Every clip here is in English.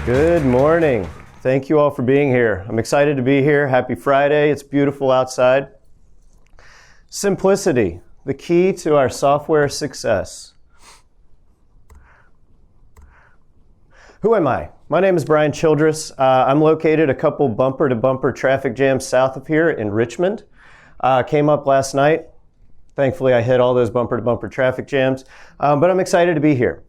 Good morning. Thank you all for being here. I'm excited to be here. Happy Friday. It's beautiful outside. Simplicity, the key to our software success. Who am I? My name is Brian Childress. I'm located a couple bumper-to-bumper traffic jams south of here in Richmond. Came up last night. Thankfully, I hit all those bumper-to-bumper traffic jams, but I'm excited to be here.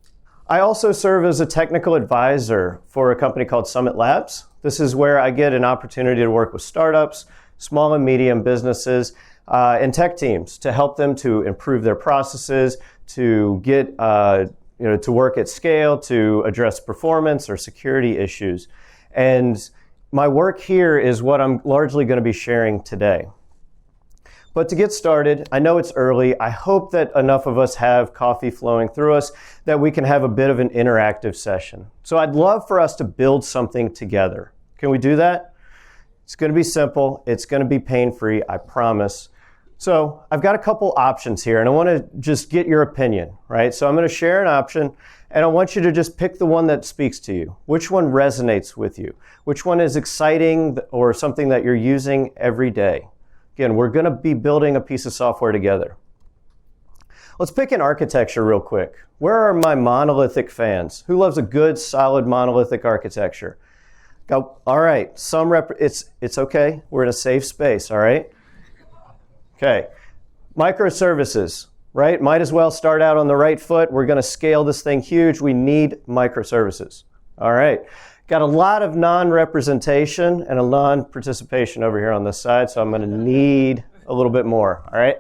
I also serve as a technical advisor for a company called Summit Labs. This is where I get an opportunity to work with startups, small and medium businesses, and tech teams to help them to improve their processes, to get to work at scale, to address performance or security issues. And my work here is what I'm largely going to be sharing today. But to get started, I know it's early. I hope that enough of us have coffee flowing through us that we can have a bit of an interactive session. So I'd love for us to build something together. Can we do that? It's going to be simple. It's going to be pain-free, I promise. So I've got a couple options here, and I want to just get your opinion, right? So I'm going to share an option, and I want you to just pick the one that speaks to you. Which one resonates with you? Which one is exciting or something that you're using every day? Again, we're going to be building a piece of software together. Let's pick an architecture real quick. Where are my monolithic fans? Who loves a good, solid monolithic architecture? Go. All right. It's okay. We're in a safe space. All right. Okay. Microservices, right? Might as well start out on the right foot. We're going to scale this thing huge. We need microservices. All right. Got a lot of non-representation and a non-participation over here on this side, so I'm going to need a little bit more, all right?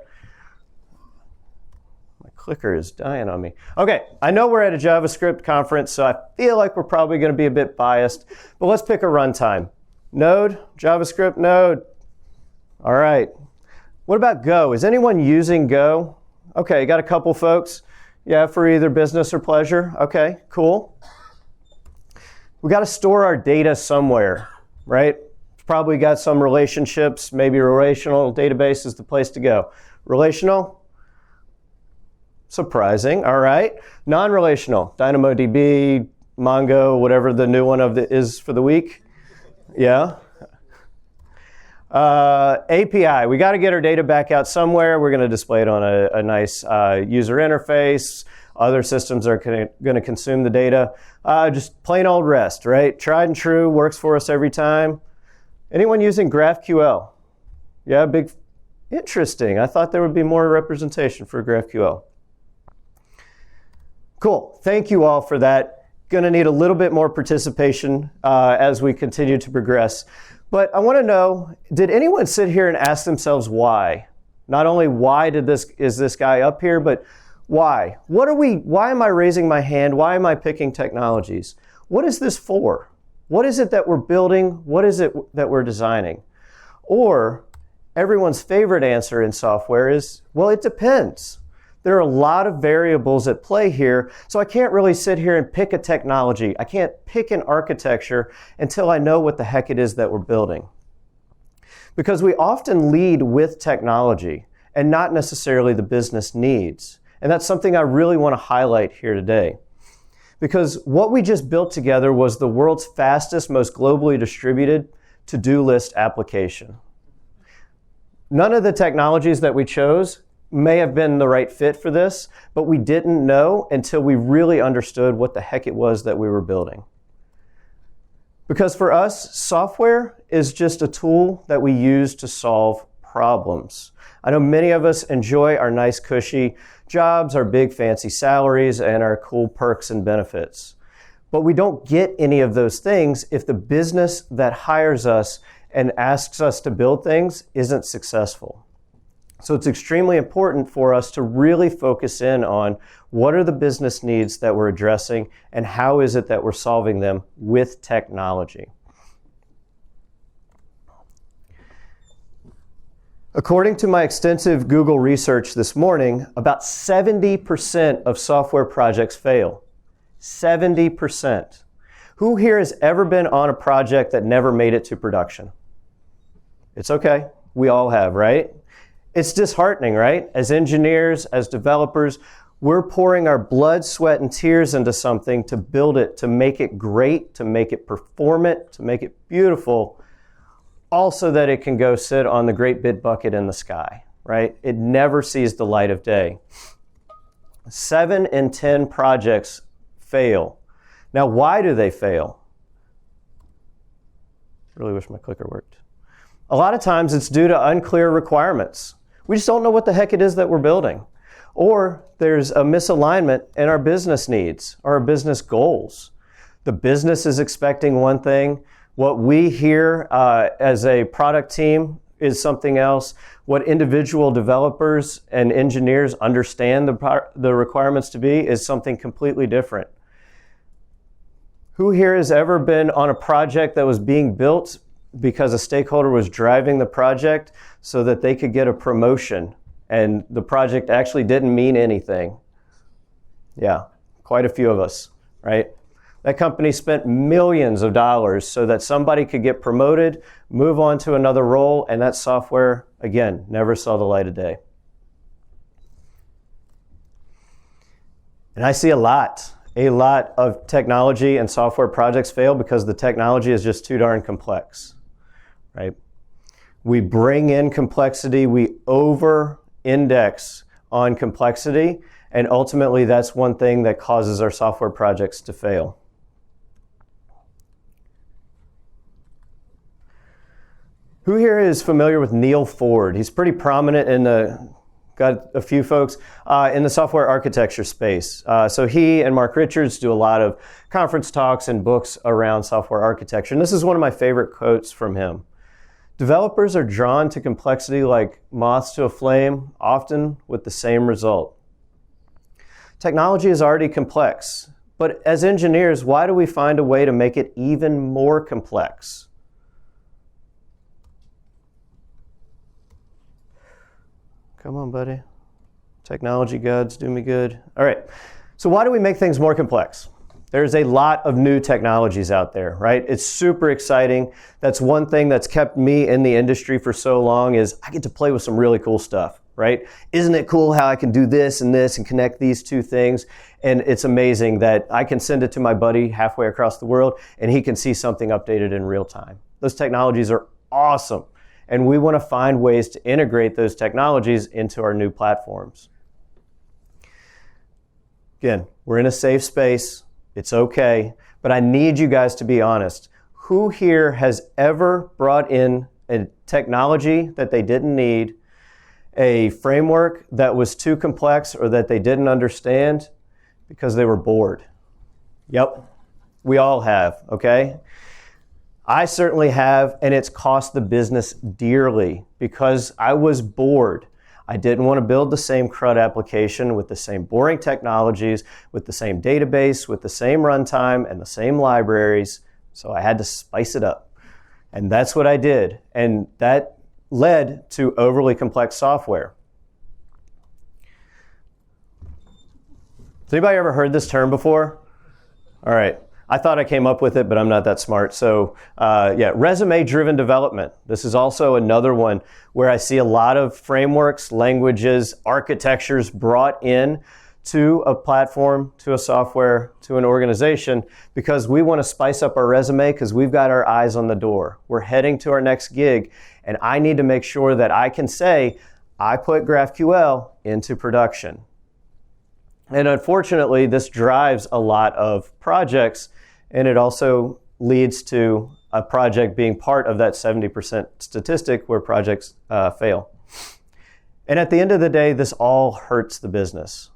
My clicker is dying on me. Okay, I know we're at a JavaScript conference, so I feel like we're probably going to be a bit biased, but let's pick a runtime. Node, JavaScript, Node. All right. What about Go? Is anyone using Go? Okay, got a couple folks. Yeah, for either business or pleasure. Okay, cool. We got to store our data somewhere, right? Probably got some relationships, maybe a relational database is the place to go. Relational? Surprising, all right. Non-relational, DynamoDB, Mongo, whatever the new one is for the week. Yeah. API, we got to get our data back out somewhere. We're going to display it on a nice user interface. Other systems are going to consume the data. Just plain old REST, right? Tried and true, works for us every time. Anyone using GraphQL? Yeah, interesting. I thought there would be more representation for GraphQL. Cool. Thank you all for that. Going to need a little bit more participation as we continue to progress. But I want to know, did anyone sit here and ask themselves why? Not only why is this guy up here, but why? Why am I raising my hand? Why am I picking technologies? What is this for? What is it that we're building? What is it that we're designing? Or everyone's favorite answer in software is, well, it depends. There are a lot of variables at play here, so I can't really sit here and pick a technology. I can't pick an architecture until I know what the heck it is that we're building. Because we often lead with technology and not necessarily the business needs. And that's something I really want to highlight here today. Because what we just built together was the world's fastest, most globally distributed to-do list application. None of the technologies that we chose may have been the right fit for this, but we didn't know until we really understood what the heck it was that we were building. Because for us, software is just a tool that we use to solve problems. I know many of us enjoy our nice, cushy jobs, our big, fancy salaries, and our cool perks and benefits. But we don't get any of those things if the business that hires us and asks us to build things isn't successful. So it's extremely important for us to really focus in on what are the business needs that we're addressing and how is it that we're solving them with technology. According to my extensive Google research this morning, about 70% of software projects fail. 70%. Who here has ever been on a project that never made it to production? It's okay. We all have, right? It's disheartening, right? As engineers, as developers, We're pouring our blood, sweat, and tears into something to build it, to make it great, to make it performant, to make it beautiful, all so that it can go sit on the great big bucket in the sky, right? It never sees the light of day. 7 in 10 projects fail. Now, why do they fail? Really wish my clicker worked. A lot of times it's due to unclear requirements. We just don't know what the heck it is that we're building. Or there's a misalignment in our business needs or our business goals. The business is expecting one thing. What we hear as a product team is something else. What individual developers and engineers understand the requirements to be is something completely different. Who here has ever been on a project that was being built because a stakeholder was driving the project so that they could get a promotion and the project actually didn't mean anything? Yeah, quite a few of us, right? That company spent millions of dollars so that somebody could get promoted, move on to another role, and that software, again, never saw the light of day. And I see a lot of technology and software projects fail because the technology is just too darn complex, right? We bring in complexity, we over-index on complexity, and ultimately that's one thing that causes our software projects to fail. Who here is familiar with Neil Ford? He's pretty prominent in got a few folks in the software architecture space. So he and Mark Richards do a lot of conference talks and books around software architecture. And this is one of my favorite quotes from him. Developers are drawn to complexity like moths to a flame, often with the same result. Technology is already complex, but as engineers, why do we find a way to make it even more complex? Come on, buddy. Technology gods, do me good. All right. So why do we make things more complex? There's a lot of new technologies out there, right? It's super exciting. That's one thing that's kept me in the industry for so long is I get to play with some really cool stuff, right? Isn't it cool how I can do this and connect these two things? And it's amazing that I can send it to my buddy halfway across the world and he can see something updated in real time. Those technologies are awesome. And we want to find ways to integrate those technologies into our new platforms. Again, we're in a safe space. It's okay. But I need you guys to be honest. Who here has ever brought in a technology that they didn't need, a framework that was too complex or that they didn't understand because they were bored? Yep, we all have, okay? I certainly have, and it's cost the business dearly because I was bored. I didn't want to build the same CRUD application with the same boring technologies, with the same database, with the same runtime, and the same libraries, so I had to spice it up. And that's what I did, and that led to overly complex software. Has anybody ever heard this term before? All right. I thought I came up with it, but I'm not that smart. So resume-driven development. This is also another one where I see a lot of frameworks, languages, architectures brought in to a platform, to a software, to an organization because we want to spice up our resume because we've got our eyes on the door. We're heading to our next gig, and I need to make sure that I can say, I put GraphQL into production. And unfortunately, this drives a lot of projects, and it also leads to a project being part of that 70% statistic where projects fail. And at the end of the day, this all hurts the business.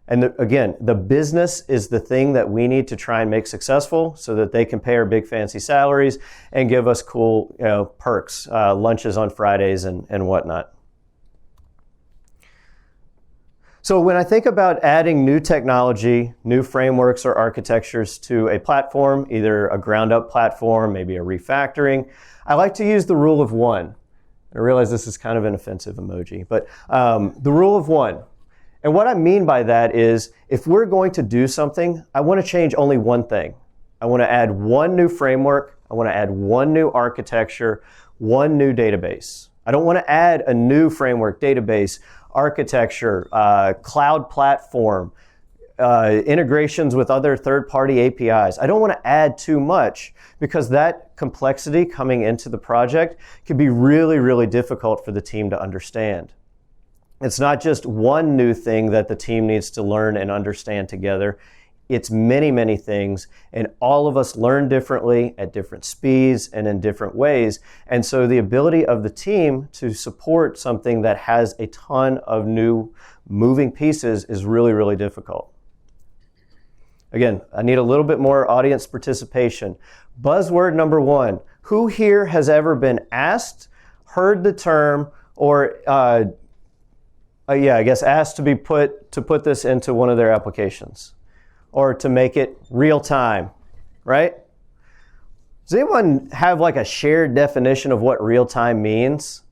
And again, the business is the thing that we need to try and make successful so that they can pay our big fancy salaries and give us cool perks, lunches on Fridays and whatnot. So when I think about adding new technology, new frameworks or architectures to a platform, either a ground-up platform, maybe a refactoring, I like to use the rule of one. I realize this is kind of an offensive emoji, but the rule of one. And what I mean by that is if we're going to do something, I want to change only one thing. I want to add one new framework. I want to add one new architecture, one new database. I don't want to add a new framework, database, architecture, cloud platform, integrations with other third-party APIs. I don't want to add too much because that complexity coming into the project can be really, really difficult for the team to understand. It's not just one new thing that the team needs to learn and understand together. It's many, many things, and all of us learn differently at different speeds and in different ways. And so the ability of the team to support something that has a ton of new moving pieces is really, really difficult. Again, I need a little bit more audience participation. Buzzword number one. Who here has ever been asked, heard the term, or asked to put this into one of their applications or to make it real time, right? Does anyone have like a shared definition of what real time means?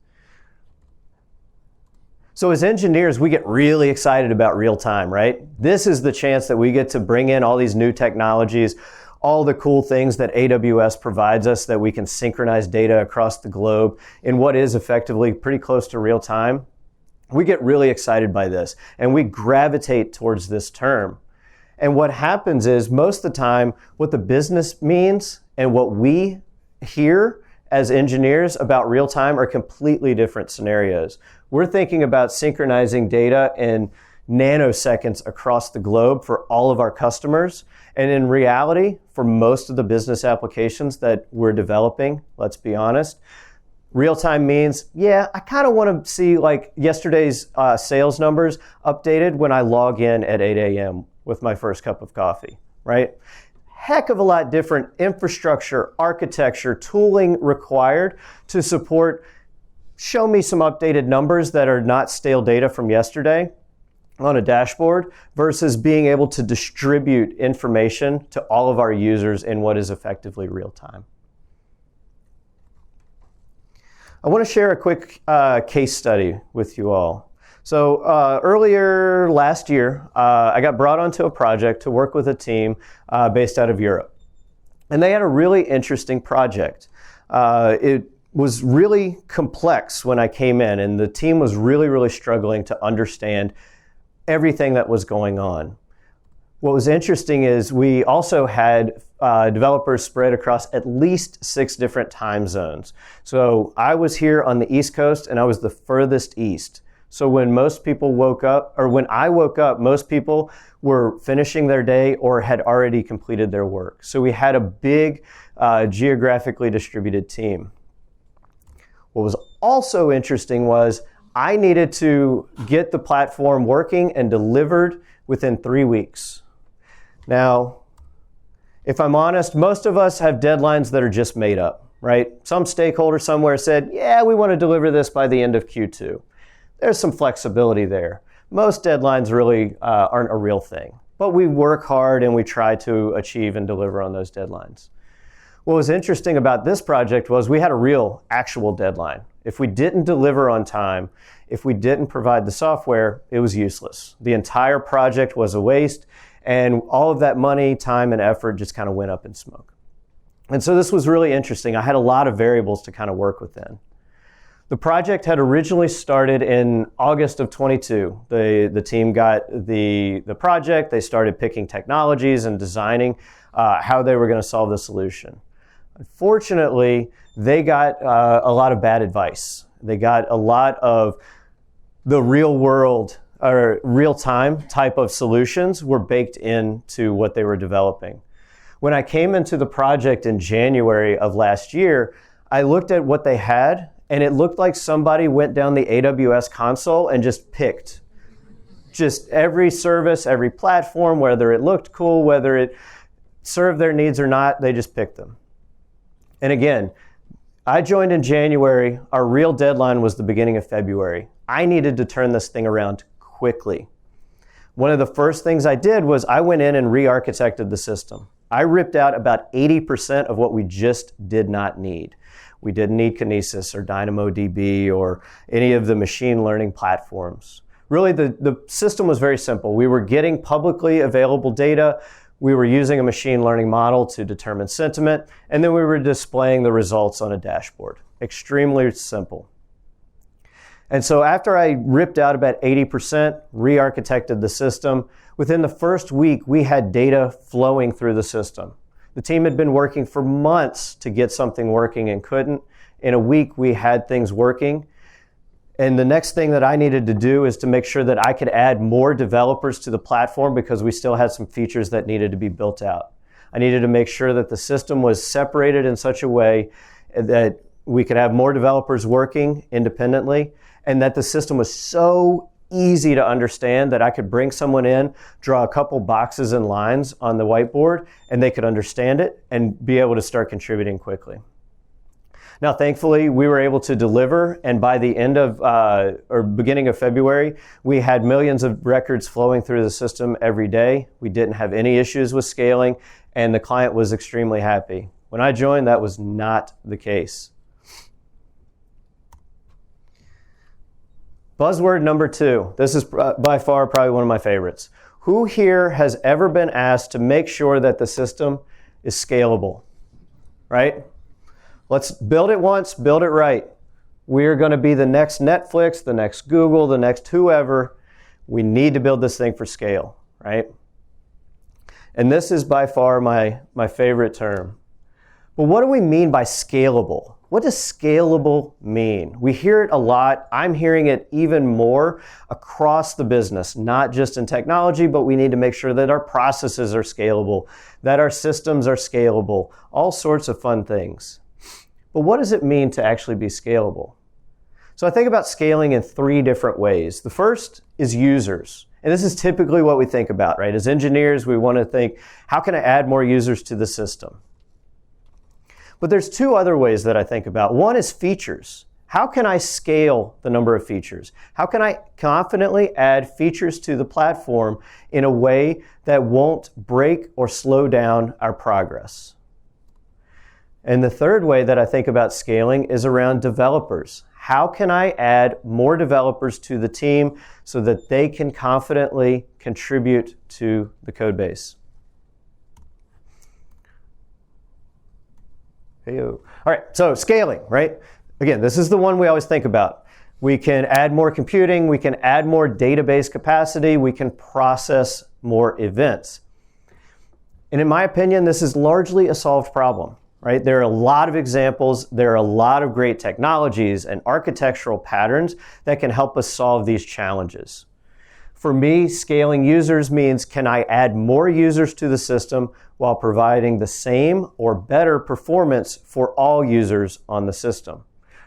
So as engineers, we get really excited about real time, right? This is the chance that we get to bring in all these new technologies, all the cool things that AWS provides us that we can synchronize data across the globe in what is effectively pretty close to real time. We get really excited by this and we gravitate towards this term. And what happens is most of the time what the business means and what we hear as engineers about real time are completely different scenarios. We're thinking about synchronizing data in nanoseconds across the globe for all of our customers. And in reality, for most of the business applications that we're developing, let's be honest, real time means, I kind of want to see like yesterday's sales numbers updated when I log in at 8 a.m. with my first cup of coffee, right? Heck of a lot different infrastructure, architecture, tooling required to support, show me some updated numbers that are not stale data from yesterday on a dashboard versus being able to distribute information to all of our users in what is effectively real time. I want to share a quick case study with you all. So earlier last year, I got brought onto a project to work with a team based out of Europe. And they had a really interesting project. It was really complex when I came in, and the team was really, really struggling to understand everything that was going on. What was interesting is we also had developers spread across at least 6 different time zones. So I was here on the East Coast, and I was the furthest east. So when most people woke up, or when I woke up, most people were finishing their day or had already completed their work. So we had a big geographically distributed team. What was also interesting was I needed to get the platform working and delivered within 3 weeks. Now, if I'm honest, most of us have deadlines that are just made up, right? Some stakeholder somewhere said, we want to deliver this by the end of Q2. There's some flexibility there. Most deadlines really aren't a real thing, but we work hard and we try to achieve and deliver on those deadlines. What was interesting about this project was we had a real, actual deadline. If we didn't deliver on time, if we didn't provide the software, it was useless. The entire project was a waste, and all of that money, time, and effort just kind of went up in smoke. And so this was really interesting. I had a lot of variables to kind of work within. The project had originally started in August of 22. The team got the project. They started picking technologies and designing how they were going to solve the solution. Unfortunately, they got a lot of bad advice. They got a lot of the real world or real-time type of solutions were baked into what they were developing. When I came into the project in January of last year, I looked at what they had, and it looked like somebody went down the AWS console and just picked just every service, every platform, whether it looked cool, whether it served their needs or not, they just picked them. And again, I joined in January. Our real deadline was the beginning of February. I needed to turn this thing around quickly. One of the first things I did was I went in and re-architected the system. I ripped out about 80% of what we just did not need. We didn't need Kinesis or DynamoDB or any of the machine learning platforms. Really, the system was very simple. We were getting publicly available data. We were using a machine learning model to determine sentiment, and then we were displaying the results on a dashboard. Extremely simple. And so after I ripped out about 80%, re-architected the system, within the first week, we had data flowing through the system. The team had been working for months to get something working and couldn't. In a week, we had things working. And the next thing that I needed to do is to make sure that I could add more developers to the platform because we still had some features that needed to be built out. I needed to make sure that the system was separated in such a way that we could have more developers working independently, and that the system was so easy to understand that I could bring someone in, draw a couple boxes and lines on the whiteboard, and they could understand it and be able to start contributing quickly. Now, thankfully, we were able to deliver, and by the end of, or beginning of February, we had millions of records flowing through the system every day. We didn't have any issues with scaling, and the client was extremely happy. When I joined, that was not the case. Buzzword number 2. This is by far probably one of my favorites. Who here has ever been asked to make sure that the system is scalable? Right? Let's build it once, build it right. We're going to be the next Netflix, the next Google, the next whoever. We need to build this thing for scale, right? And this is by far my favorite term. But what do we mean by scalable? What does scalable mean? We hear it a lot. I'm hearing it even more across the business, not just in technology, but we need to make sure that our processes are scalable, that our systems are scalable, all sorts of fun things. But what does it mean to actually be scalable? So I think about scaling in 3 different ways. The first is users. And this is typically what we think about, right? As engineers, we want to think, how can I add more users to the system? But there's 2 other ways that I think about. One is features. How can I scale the number of features? How can I confidently add features to the platform in a way that won't break or slow down our progress? And the third way that I think about scaling is around developers. How can I add more developers to the team so that they can confidently contribute to the code base? All right, so scaling, right? Again, this is the one we always think about. We can add more computing, we can add more database capacity, we can process more events. And in my opinion, this is largely a solved problem, right? There are a lot of examples, there are a lot of great technologies and architectural patterns that can help us solve these challenges. For me, scaling users means, can I add more users to the system while providing the same or better performance for all users on the system,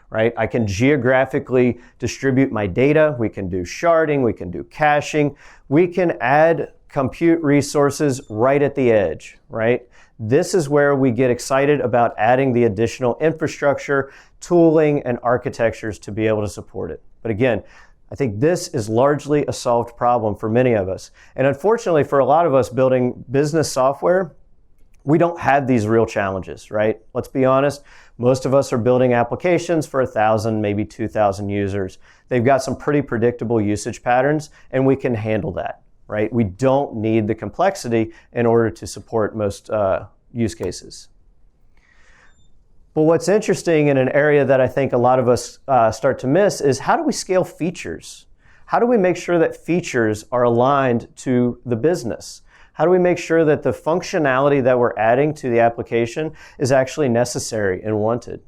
right? I can geographically distribute my data. We can do sharding. We can do caching. We can add compute resources right at the edge, right? This is where we get excited about adding the additional infrastructure, tooling, and architectures to be able to support it. But again, I think this is largely a solved problem for many of us. And unfortunately, for a lot of us building business software, we don't have these real challenges, right? Let's be honest. Most of us are building applications for 1,000, maybe 2,000 users. They've got some pretty predictable usage patterns, and we can handle that, right? We don't need the complexity in order to support most use cases. But what's interesting in an area that I think a lot of us start to miss is, how do we scale features? How do we make sure that features are aligned to the business? How do we make sure that the functionality that we're adding to the application is actually necessary and wanted?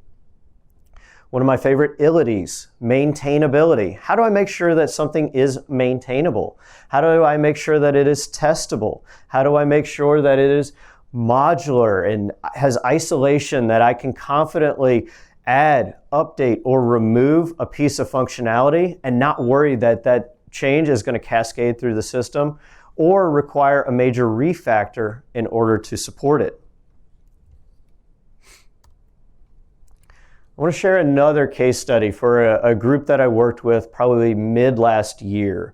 One of my favorite ilities, maintainability. How do I make sure that something is maintainable? How do I make sure that it is testable? How do I make sure that it is modular and has isolation, that I can confidently add, update, or remove a piece of functionality and not worry that that change is going to cascade through the system or require a major refactor in order to support it? I want to share another case study for a group that I worked with probably mid last year.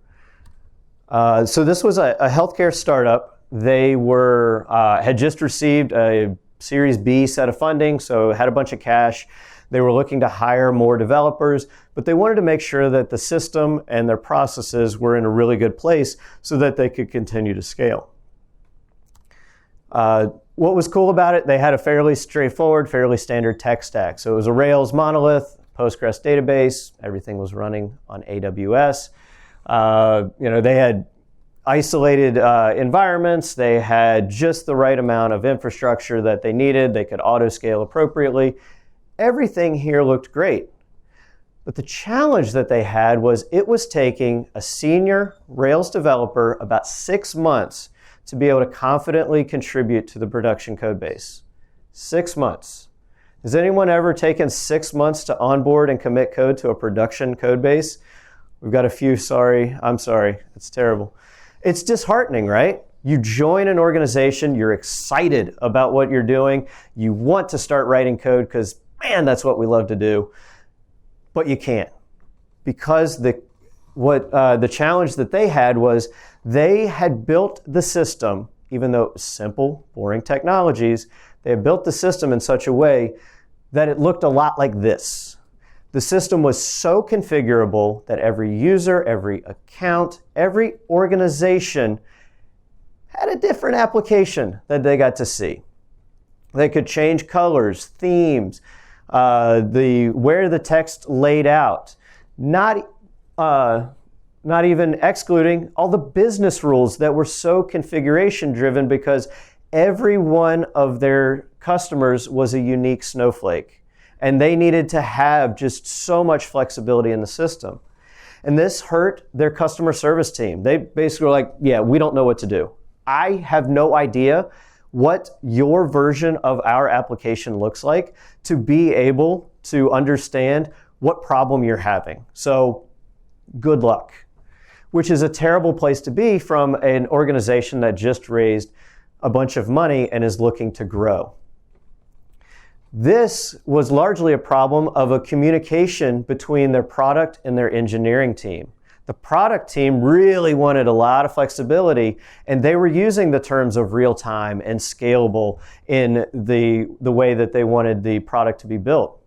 So this was a healthcare startup. They had just received a Series B set of funding, so had a bunch of cash. They were looking to hire more developers, but they wanted to make sure that the system and their processes were in a really good place so that they could continue to scale. What was cool about it, they had a fairly straightforward, fairly standard tech stack. So it was a Rails monolith, Postgres database. Everything was running on AWS. They had isolated environments. They had just the right amount of infrastructure that they needed. They could auto-scale appropriately. Everything here looked great. But the challenge that they had was it was taking a senior Rails developer about 6 months to be able to confidently contribute to the production code base. 6 months. Has anyone ever taken 6 months to onboard and commit code to a production code base? We've got a few, sorry. I'm sorry. It's terrible. It's disheartening, right? You join an organization, you're excited about what you're doing, you want to start writing code because, man, that's what we love to do, but you can't. Because the challenge that they had was they had built the system, even though it was simple, boring technologies, they had built the system in such a way that it looked a lot like this. The system was so configurable that every user, every account, every organization had a different application that they got to see. They could change colors, themes, where the text laid out, not even excluding all the business rules that were so configuration driven because every one of their customers was a unique snowflake. And they needed to have just so much flexibility in the system. And this hurt their customer service team. They basically were like, yeah, we don't know what to do. I have no idea what your version of our application looks like to be able to understand what problem you're having. So good luck, which is a terrible place to be from an organization that just raised a bunch of money and is looking to grow. This was largely a problem of a communication between their product and their engineering team. The product team really wanted a lot of flexibility, and they were using the terms of real time and scalable in the way that they wanted the product to be built.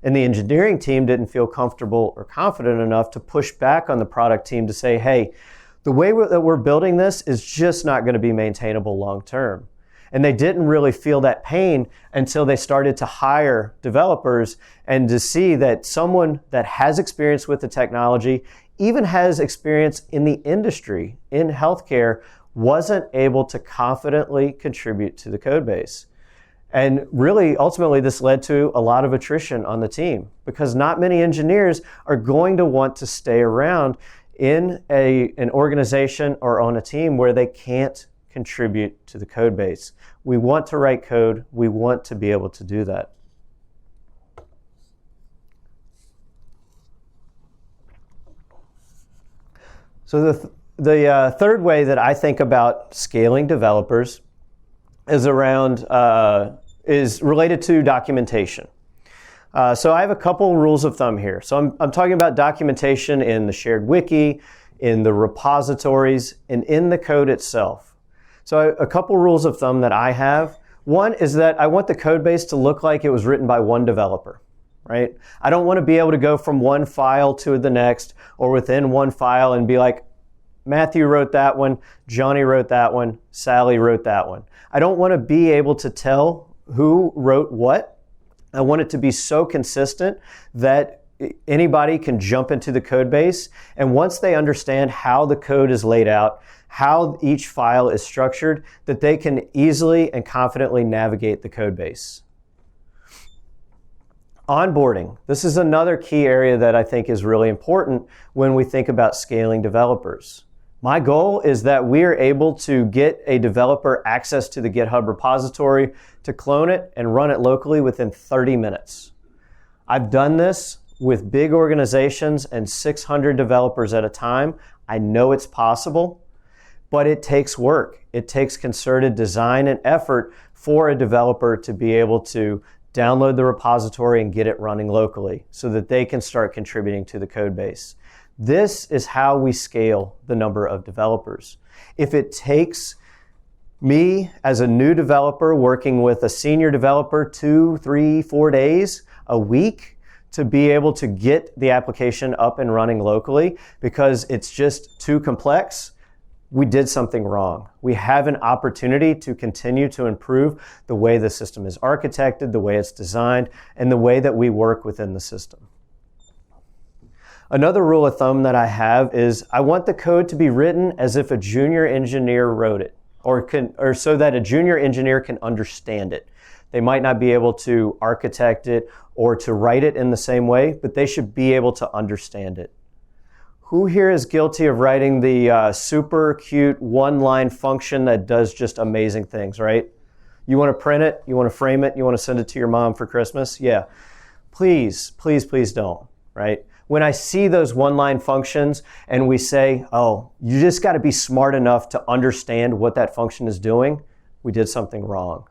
And the engineering team didn't feel comfortable or confident enough to push back on the product team to say, hey, the way that we're building this is just not going to be maintainable long term. And they didn't really feel that pain until they started to hire developers and to see that someone that has experience with the technology, even has experience in the industry, in healthcare, wasn't able to confidently contribute to the code base. And really, ultimately, this led to a lot of attrition on the team because not many engineers are going to want to stay around in an organization or on a team where they can't contribute to the code base. We want to write code. We want to be able to do that. So the third way that I think about scaling developers is related to documentation. So I have a couple rules of thumb here. So I'm talking about documentation in the shared wiki, in the repositories, and in the code itself. So a couple rules of thumb that I have. One is that I want the code base to look like it was written by one developer, right? I don't want to be able to go from one file to the next or within one file and be like, Matthew wrote that one, Johnny wrote that one, Sally wrote that one. I don't want to be able to tell who wrote what. I want it to be so consistent that anybody can jump into the code base, and once they understand how the code is laid out, how each file is structured, that they can easily and confidently navigate the code base. Onboarding. This is another key area that I think is really important when we think about scaling developers. My goal is that we are able to get a developer access to the GitHub repository, to clone it and run it locally within 30 minutes. I've done this with big organizations and 600 developers at a time. I know it's possible, but it takes work. It takes concerted design and effort for a developer to be able to download the repository and get it running locally so that they can start contributing to the code base. This is how we scale the number of developers. If it takes me as a new developer working with a senior developer 2, 3, 4 days a week to be able to get the application up and running locally because it's just too complex, we did something wrong. We have an opportunity to continue to improve the way the system is architected, the way it's designed, and the way that we work within the system. Another rule of thumb that I have is I want the code to be written as if a junior engineer wrote it, or so that a junior engineer can understand it. They might not be able to architect it or to write it in the same way, but they should be able to understand it. Who here is guilty of writing the super cute one-line function that does just amazing things, right? You want to print it, you want to frame it, you want to send it to your mom for Christmas? Yeah. Please, please, please don't, right? When I see those one-line functions and we say, oh, you just got to be smart enough to understand what that function is doing, we did something wrong.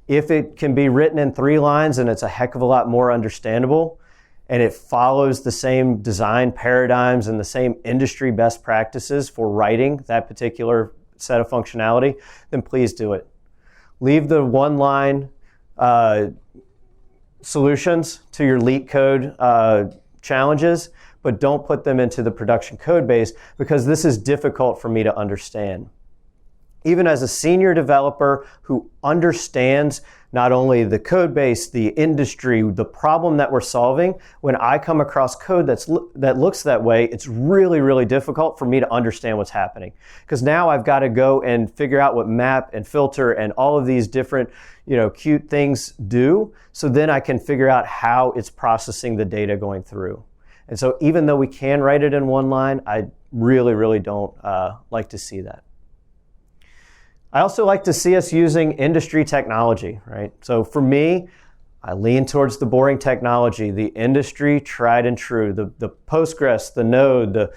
If it can be written in 3 lines and it's a heck of a lot more understandable, and it follows the same design paradigms and the same industry best practices for writing that particular set of functionality, then please do it. Leave the one-line solutions to your leak code challenges, but don't put them into the production code base because this is difficult for me to understand. Even as a senior developer who understands not only the code base, the industry, the problem that we're solving, when I come across code that looks that way, it's really, really difficult for me to understand what's happening. Because now I've got to go and figure out what map and filter and all of these different, cute things do, so then I can figure out how it's processing the data going through. And so even though we can write it in one line, I really, really don't like to see that. I also like to see us using industry technology, right? So for me, I lean towards the boring technology, the industry tried and true, the Postgres, the Node, the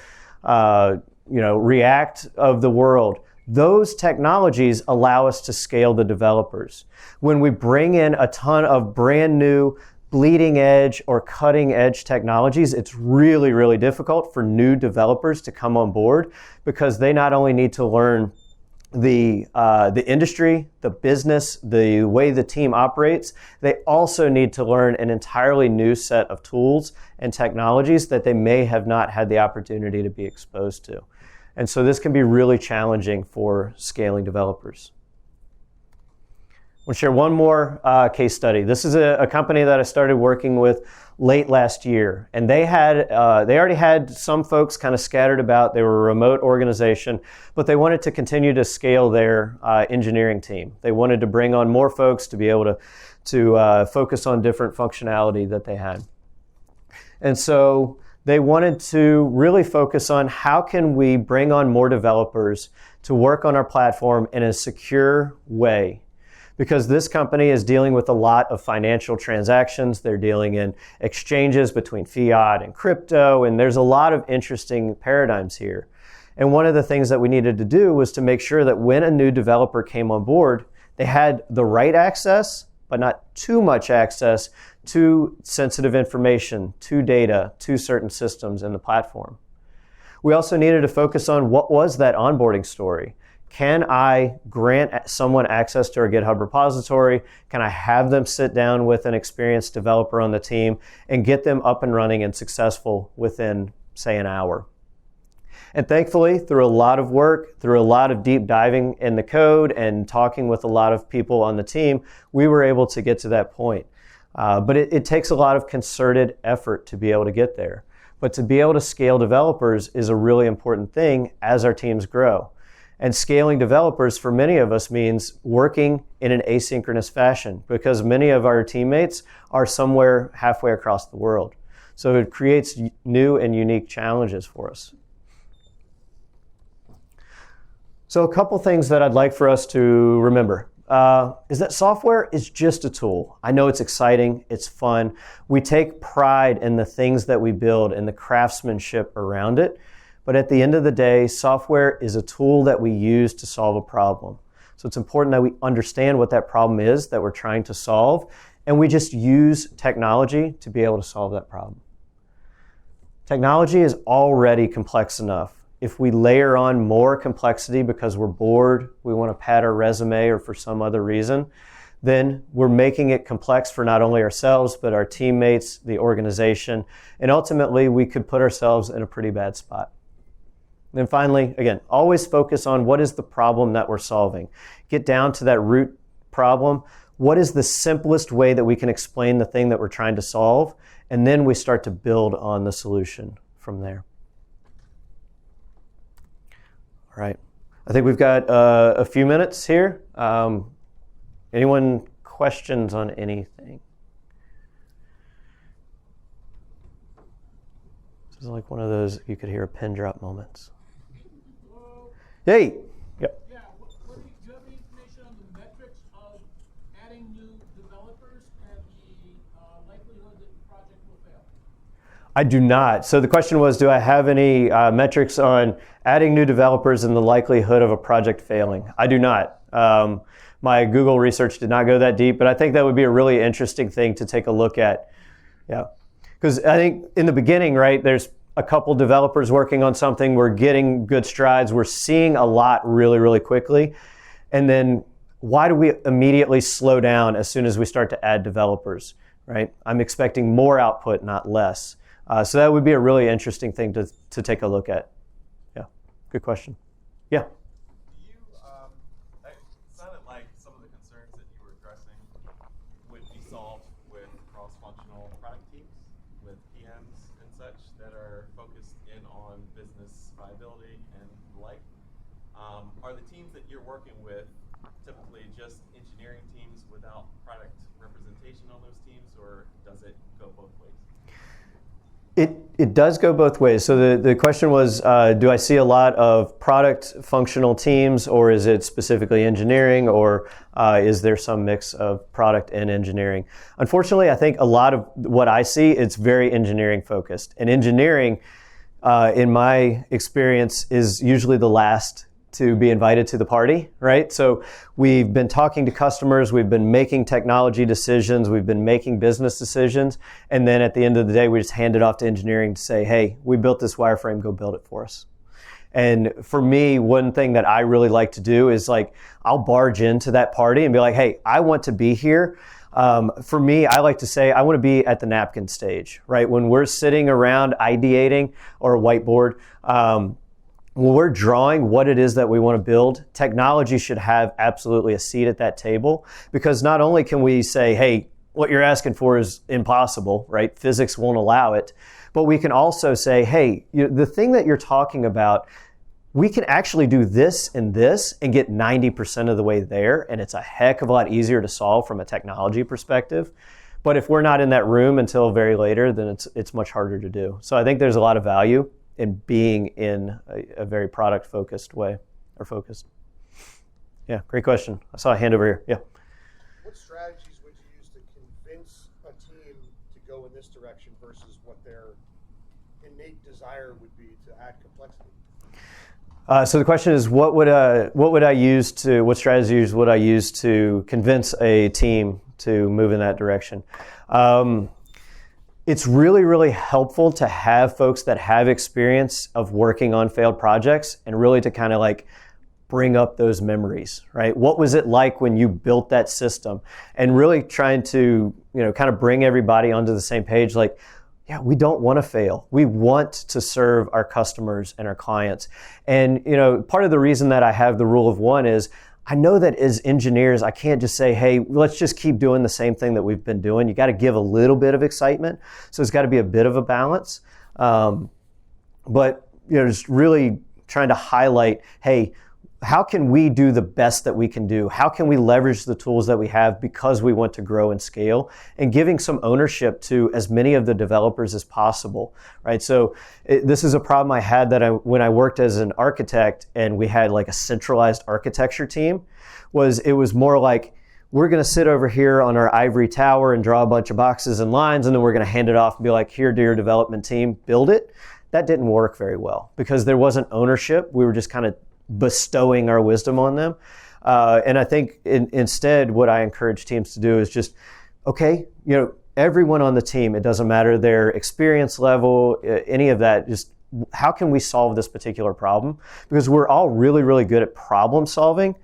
React of the world. Those technologies allow us to scale the developers. When we bring in a ton of brand new bleeding edge or cutting edge technologies, it's really, really difficult for new developers to come on board because they not only need to learn the industry, the business, the way the team operates, they also need to learn an entirely new set of tools and technologies that they may have not had the opportunity to be exposed to. And so this can be really challenging for scaling developers. I'll share one more case study. This is a company that I started working with late last year, and they already had some folks kind of scattered about. They were a remote organization, but they wanted to continue to scale their engineering team. They wanted to bring on more folks to be able to focus on different functionality that they had. And so they wanted to really focus on how can we bring on more developers to work on our platform in a secure way. Because this company is dealing with a lot of financial transactions. They're dealing in exchanges between fiat and crypto, and there's a lot of interesting paradigms here. And one of the things that we needed to do was to make sure that when a new developer came on board, they had the right access, but not too much access to sensitive information, to data, to certain systems in the platform. We also needed to focus on what was that onboarding story. Can I grant someone access to our GitHub repository? Can I have them sit down with an experienced developer on the team and get them up and running and successful within, say, an hour? And thankfully, through a lot of work, through a lot of deep diving in the code and talking with a lot of people on the team, we were able to get to that point. But it takes a lot of concerted effort to be able to get there. But to be able to scale developers is a really important thing as our teams grow. And scaling developers for many of us means working in an asynchronous fashion because many of our teammates are somewhere halfway across the world. So it creates new and unique challenges for us. So a couple things that I'd like for us to remember is that software is just a tool. I know it's exciting, it's fun. We take pride in the things that we build and the craftsmanship around it. But at the end of the day, software is a tool that we use to solve a problem. So it's important that we understand what that problem is that we're trying to solve, and we just use technology to be able to solve that problem. Technology is already complex enough. If we layer on more complexity because we're bored, we want to pad our resume or for some other reason, then we're making it complex for not only ourselves, but our teammates, the organization, and ultimately we could put ourselves in a pretty bad spot. And then finally, again, always focus on what is the problem that we're solving. Get down to that root problem. What is the simplest way that we can explain the thing that we're trying to solve? And then we start to build on the solution from there. All right. I think we've got a few minutes here. Anyone questions on anything? This is like one of those you could hear a pin drop moments. Hello? Hey. Yep. Yeah, do you have any information on the metrics of adding new developers and the likelihood that the project will fail? I do not. So the question was, do I have any metrics on adding new developers and the likelihood of a project failing? I do not. My Google research did not go that deep, but I think that would be a really interesting thing to take a look at. Yeah. Because I think in the beginning, right, there's a couple developers working on something. We're getting good strides. We're seeing a lot really, really quickly. And then why do we immediately slow down as soon as we start to add developers, right? I'm expecting more output, not less. So that would be a really interesting thing to take a look at. Yeah, good question. Yeah. It sounded like some of the concerns that you were addressing would be solved with cross-functional product teams, with PMs and such that are focused in on business viability and the like. Are the teams that you're working with typically just engineering teams without product representation on those teams, or does it go both ways? It does go both ways. So the question was, do I see a lot of product functional teams, or is it specifically engineering, or is there some mix of product and engineering? Unfortunately, I think a lot of what I see, it's very engineering focused. And engineering, in my experience, is usually the last to be invited to the party, right? So we've been talking to customers, we've been making technology decisions, we've been making business decisions, and then at the end of the day, we just hand it off to engineering to say, hey, we built this wireframe, go build it for us. And for me, one thing that I really like to do is like, I'll barge into that party and be like, hey, I want to be here. For me, I like to say, I want to be at the napkin stage, right? When we're sitting around ideating or a whiteboard, when we're drawing what it is that we want to build, technology should have absolutely a seat at that table, because not only can we say, hey, what you're asking for is impossible, right? Physics won't allow it. But we can also say, hey, the thing that you're talking about, we can actually do this and get 90% of the way there, and it's a heck of a lot easier to solve from a technology perspective. But if we're not in that room until very later, then it's much harder to do. So I think there's a lot of value in being in a very product-focused way, or focused. Yeah, great question. I saw a hand over here. Yeah. What strategies would you use to convince a team to go in this direction versus what their innate desire would be to add complexity? So the question is, what strategies would I use to convince a team to move in that direction? It's really, really helpful to have folks that have experience of working on failed projects and really to kind of like bring up those memories, right? What was it like when you built that system? And really trying to, kind of bring everybody onto the same page. Like, yeah, we don't want to fail. We want to serve our customers and our clients. And, part of the reason that I have the rule of one is I know that as engineers, I can't just say, hey, let's just keep doing the same thing that we've been doing. You got to give a little bit of excitement. So it's got to be a bit of a balance. But, just really trying to highlight, hey, how can we do the best that we can do? How can we leverage the tools that we have because we want to grow and scale, and giving some ownership to as many of the developers as possible, right? So this is a problem I had when I worked as an architect and we had like a centralized architecture team. It was more like, we're going to sit over here on our ivory tower and draw a bunch of boxes and lines, and then we're going to hand it off and be like, here, dear development team, build it. That didn't work very well because there wasn't ownership. We were just kind of bestowing our wisdom on them. And I think instead what I encourage teams to do is just, okay, everyone on the team, it doesn't matter their experience level, any of that, just how can we solve this particular problem? Because we're all really, really good at problem solving.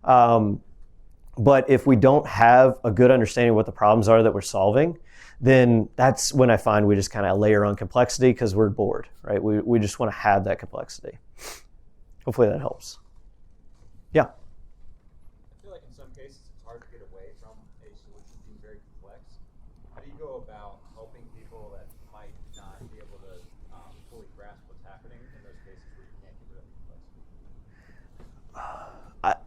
But if we don't have a good understanding of what the problems are that we're solving, then that's when I find we just kind of layer on complexity because we're bored, right? We just want to have that complexity. Hopefully that helps. Yeah. I feel like in some cases it's hard to get away from a solution being very complex. How do you go about helping people that might not be able to fully grasp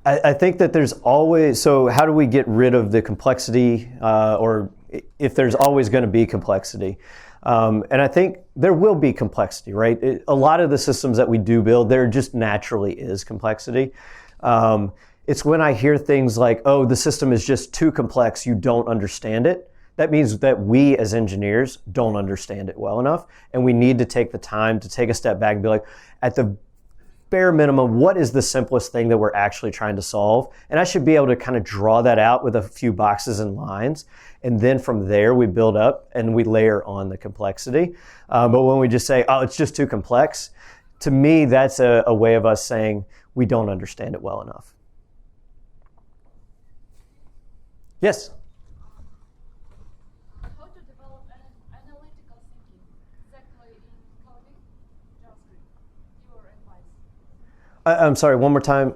I think that there's always, so how do we get rid of the complexity, or if there's always going to be complexity? And I think there will be complexity, right? A lot of the systems that we do build, there just naturally is complexity. It's when I hear things like, oh, the system is just too complex, you don't understand it. That means that we as engineers don't understand it well enough, and we need to take the time to take a step back and be like, at the bare minimum, what is the simplest thing that we're actually trying to solve? And I should be able to kind of draw that out with a few boxes and lines. And then from there, we build up and we layer on the complexity. But when we just say, oh, it's just too complex, to me, that's a way of us saying we don't understand it well enough. Yes? How to develop an analytical thinking exactly in coding JavaScript? Your advice. I'm sorry, one more time.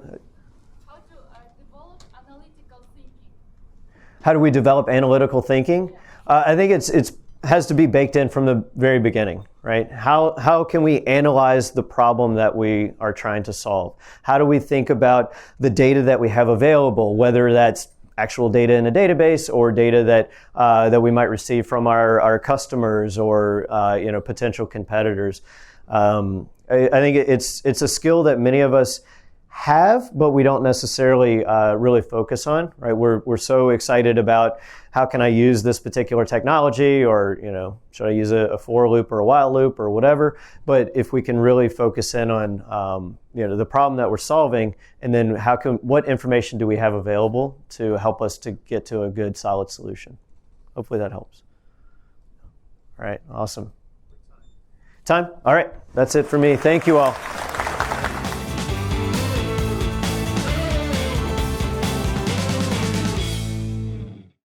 How to develop analytical thinking? How do we develop analytical thinking? I think it's has to be baked in from the very beginning, right? How can we analyze the problem that we are trying to solve? How do we think about the data that we have available, whether that's actual data in a database or data that we might receive from our customers or potential competitors? I think it's a skill that many of us have, but we don't necessarily really focus on, right? We're so excited about how can I use this particular technology, or should I use a for loop or a while loop or whatever. But if we can really focus in on the problem that we're solving, and then what information do we have available to help us to get to a good solid solution? Hopefully that helps. All right, awesome. Time? All right, that's it for me. Thank you all.